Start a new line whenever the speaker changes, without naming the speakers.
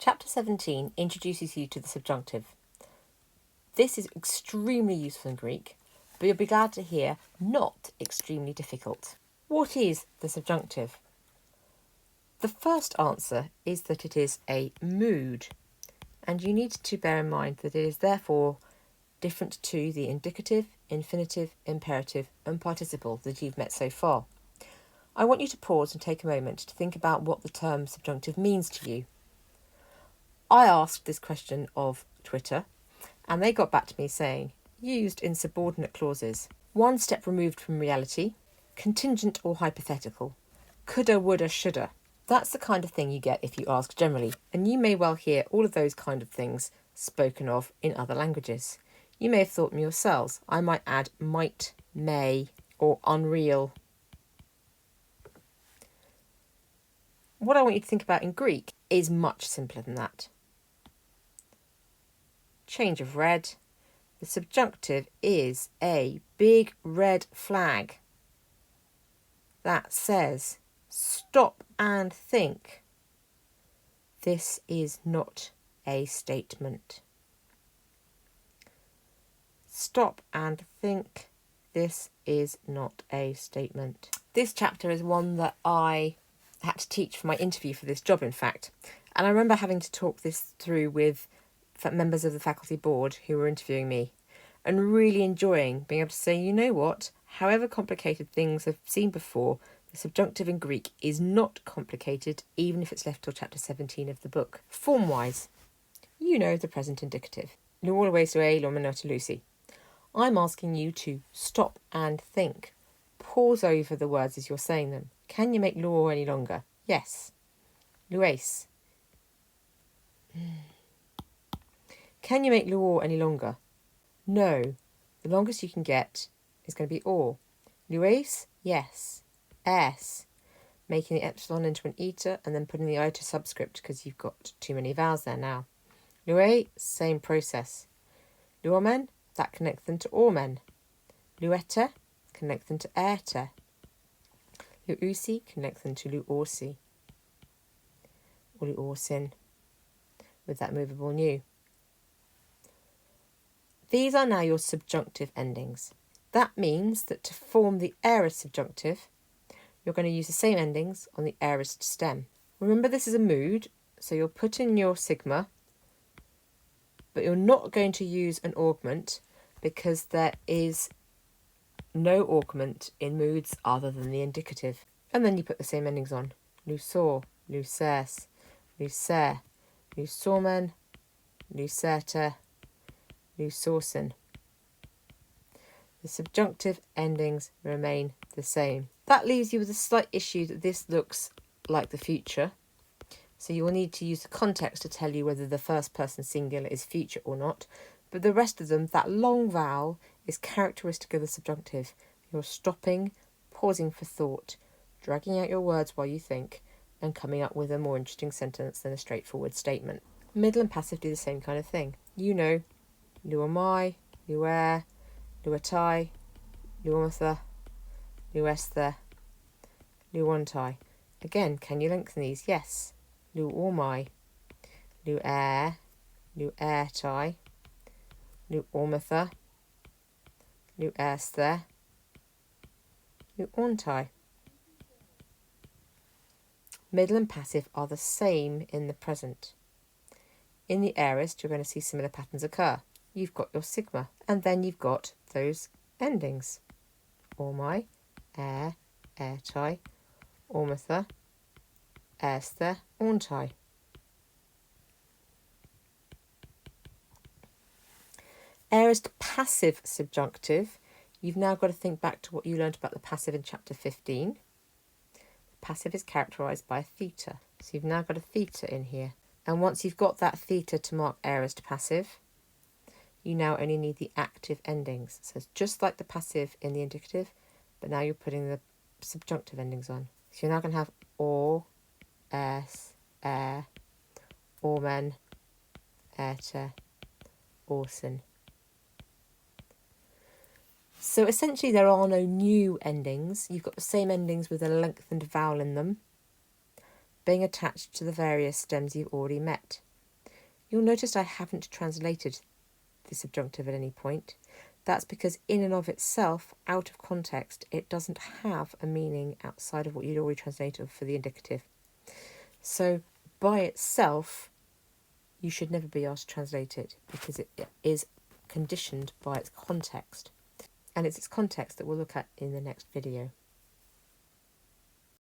Chapter 17 introduces you to the subjunctive. This is extremely useful in Greek, but you'll be glad to hear not extremely difficult. What is the subjunctive? The first answer is that it is a mood, and you need to bear in mind that it is therefore different to the indicative, infinitive, imperative and participle that you've met so far. I want you to pause and take a moment to think about what the term subjunctive means to you. I asked this question of Twitter, and they got back to me saying, used in subordinate clauses, one step removed from reality, contingent or hypothetical, coulda, woulda, shoulda. That's the kind of thing you get if you ask generally, and you may well hear all of those kind of things spoken of in other languages. You may have thought them yourselves. I might add might, may, or unreal. What I want you to think about in Greek is much simpler than that. Change of red. The subjunctive is a big red flag that says, stop and think. This is not a statement. Stop and think. This is not a statement. This chapter is one that I had to teach for my interview for this job, in fact. And I remember having to talk this through with members of the faculty board who were interviewing me and really enjoying being able to say, you know what, however complicated things have seemed before, the subjunctive in Greek is not complicated, even if it's left till chapter 17 of the book. Form-wise, you know the present indicative. Lu always to a, to Lucy. I'm asking you to stop and think. Pause over the words as you're saying them. Can you make law any longer? Yes. Luis. Can you make law any longer? No. The longest you can get is going to be or. Luis? Yes. S. Making the epsilon into an eta and then putting the I to subscript because you've got too many vowels there now. Lue, same process. Luomen, that connects them to ormen. Luete, connect them to erte. Luusi, connect them to luorsi. Or luorsin, with that movable nu. These are now your subjunctive endings. That means that to form the aorist subjunctive, you're going to use the same endings on the aorist stem. Remember, this is a mood, so you'll put in your sigma, but you're not going to use an augment because there is no augment in moods other than the indicative. And then you put the same endings on. Lusor, luces, lucer, lusormen, lucerte, lusorsen. The subjunctive endings remain the same. That leaves you with a slight issue that this looks like the future. So you will need to use the context to tell you whether the first person singular is future or not. But the rest of them, that long vowel, is characteristic of the subjunctive. You're stopping, pausing for thought, dragging out your words while you think, and coming up with a more interesting sentence than a straightforward statement. Middle and passive do the same kind of thing. You know, luomai, luer, luatai, luomatha, luesther, luontai. Again, can you lengthen these? Yes. Luormai, luer, luertai, luormatha, luesther, luontai. Middle and passive are the same in the present. In the aorist, you're going to see similar patterns occur. You've got your sigma, and then you've got those endings. Ormai, airtai, ormatha, esther, orntai. Aorist passive subjunctive, you've now got to think back to what you learned about the passive in chapter 15. Passive is characterised by a theta. So you've now got a theta in here. And once you've got that theta to mark aorist passive, you now only need the active endings. So it's just like the passive in the indicative, but now you're putting the subjunctive endings on. So you're now going to have or, es, ormen, erte, orsin. So essentially there are no new endings. You've got the same endings with a lengthened vowel in them being attached to the various stems you've already met. You'll notice I haven't translated the subjunctive at any point. That's because in and of itself, out of context, it doesn't have a meaning outside of what you'd already translated for the indicative. So by itself, you should never be asked to translate it because it is conditioned by its context. And it's its context that we'll look at in the next video.